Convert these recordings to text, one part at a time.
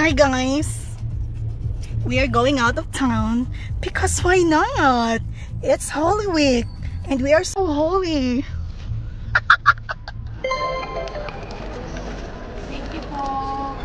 Hi guys! We are going out of town because why not? It's Holy Week and we are so holy. Thank you po.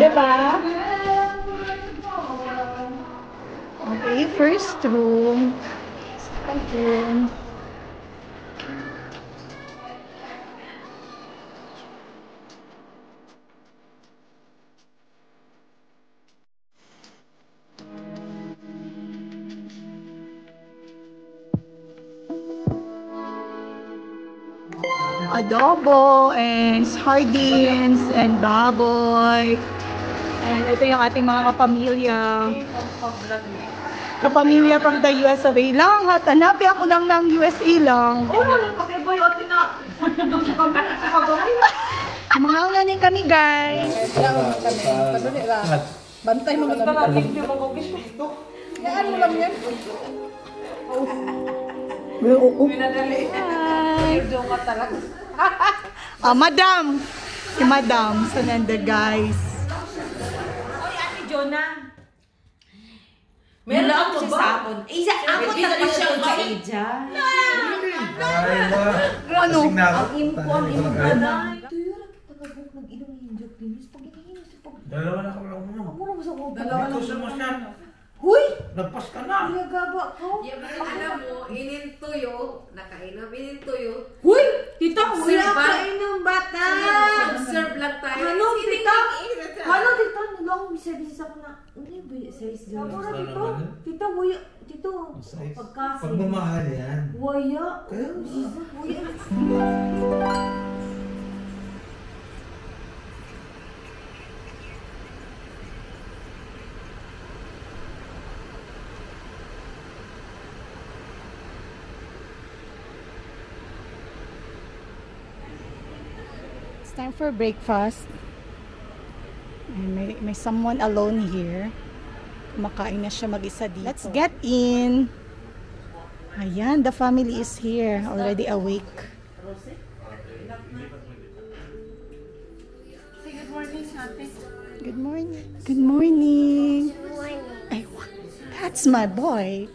Diba? Okay, first room. Second room. Adobo and sardines and baboy. And ito yung ating mga kapamilya. Kapamilya from the USA lang. Hanapin ako lang ng USA lang. Mga unanin kami guys. Bantay mga kami. Yan mo lang yan. Hi. Madam. Si Madam Sananda guys. Jonah. Meron ako si Sapon. Isa, ako talaga siya sa Eja. Ano? Ang impon na. Tuyo lang tagabuk ng inom yung joke din. Pag iniinom si Pag. Dalawa na ka lang mo. Ako na sa ko. Dalawa na sa mas yan. Huy! Nagpas ka na. Nagaba ko. Alam mo, inintuyo, nakainom, inintuyo. Huy! Tita, wala Observe ka inom bata. Observe lang tayo. Ano, tita? Ano, tita? Nagawang bisa-bisa ko na. Hindi ba yung size dyan? Ako na, tita. Tita, waya. Tito, pagkasi. Pagmamahal yan. Waya. Kaya Waya. It's time for breakfast. May someone alone here. Kumakain na siya mag-isa dito. Let's get in. Ayan, the family is here. Already awake. Say good morning, ate. Good morning. Good morning. Good morning. Ay, that's my boy.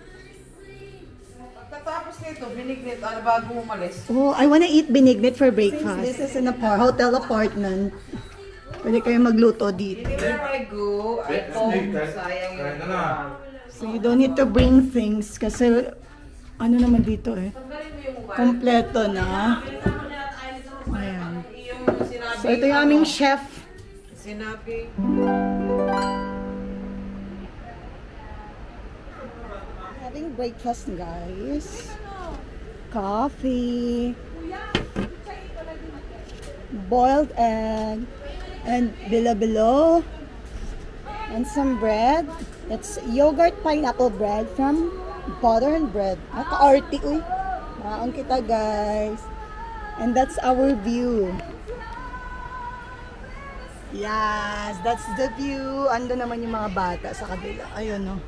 Tapos nito, binignit, bago umalis. Oh, I wanna eat binignit for breakfast. This is in a hotel apartment. Pwede kayo magluto dito. Where I go, I home, sayang yung So you don't need to bring things kasi ano naman dito eh. Kompleto na. Ayan. So ito yung aming chef. Sinabi. Having breakfast guys. Coffee. Boiled egg. And bilo-bilo. And some bread. It's yogurt pineapple bread from Butter and Bread. Naka-arty, uy. Maang kita, guys. And that's our view. Yes, that's the view. Ando naman yung mga bata sa kabila. Ayun, no.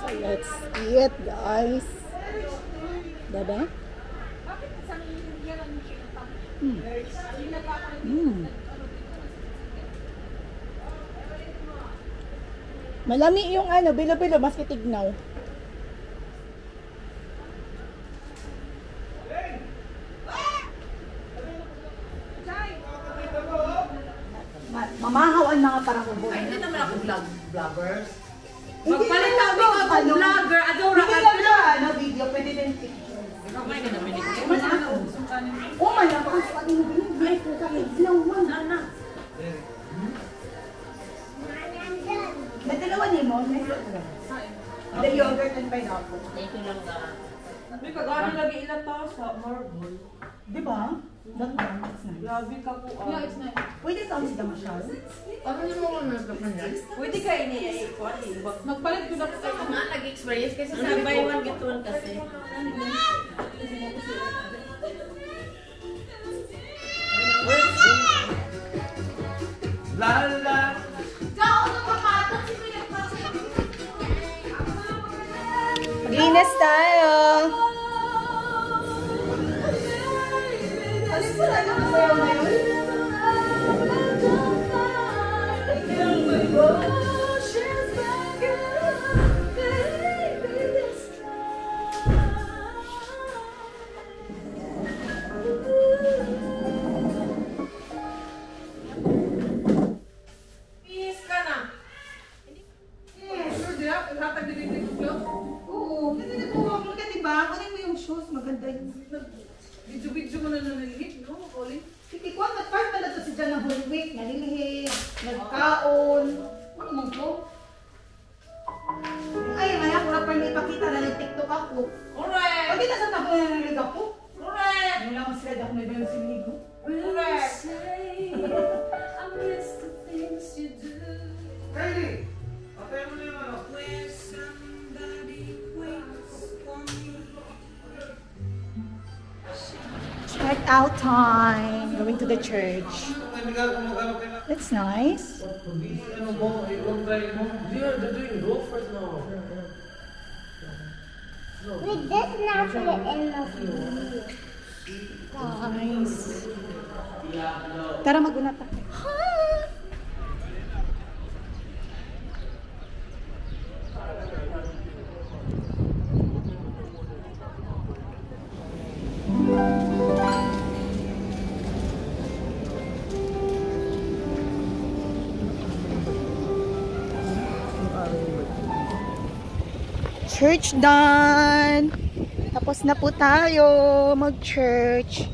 So, let's eat, guys. Diba? Malami yung ano, bilo-bilo, maski tignaw. Mamahaw ang mga parakubo. Ay, hindi naman ako vloggers. Magpalit ako ng vlogger. Adora ka na. Ano, video, pwede din picture. Kamay ka namin ito. Oh, malakas. Pati mo binigay ko sa tignaw mo. May dalawa ni mo. The yogurt and pineapple. May kagano lagi ilang tao sa marble. Diba? That one, it's nice. Grabe ka po. Yeah, it's nice. Pwede ka ulit na masyado. Ano yung mga nasapan yan? Pwede ka ini-ikot. Nagpalit ko na po kayo. Nga, nag-experience kasi sa buy one get one kasi. Lala! Maglinis tayo. Finish ka na. Sure, diya? Ihatag din dito yung clothes? Oo, hindi ko ako ka, diba? Kunin mo yung shoes, maganda yun. Video-video mo na nalilihit, no? Oli? Sige ko, nag-part na to si Jan ng Holy Week, nalilihit, nagkaon. Ano mo ko? Ay, maya ko na pa ipakita na nag-tiktok ako. Correct! Pag kita sa tapo na nalilig ako, Correct! ano lang sila ako na iba yung sinigo. Correct! Kylie! Patay mo na yung ano. Check out time. Going to the church. It's nice. Ano mo? Huwag tayo mo. They're doing golfers now. Wait, that's not for the end of Nice. Tara, mag-una tayo. Church done! Tapos na po tayo mag-church.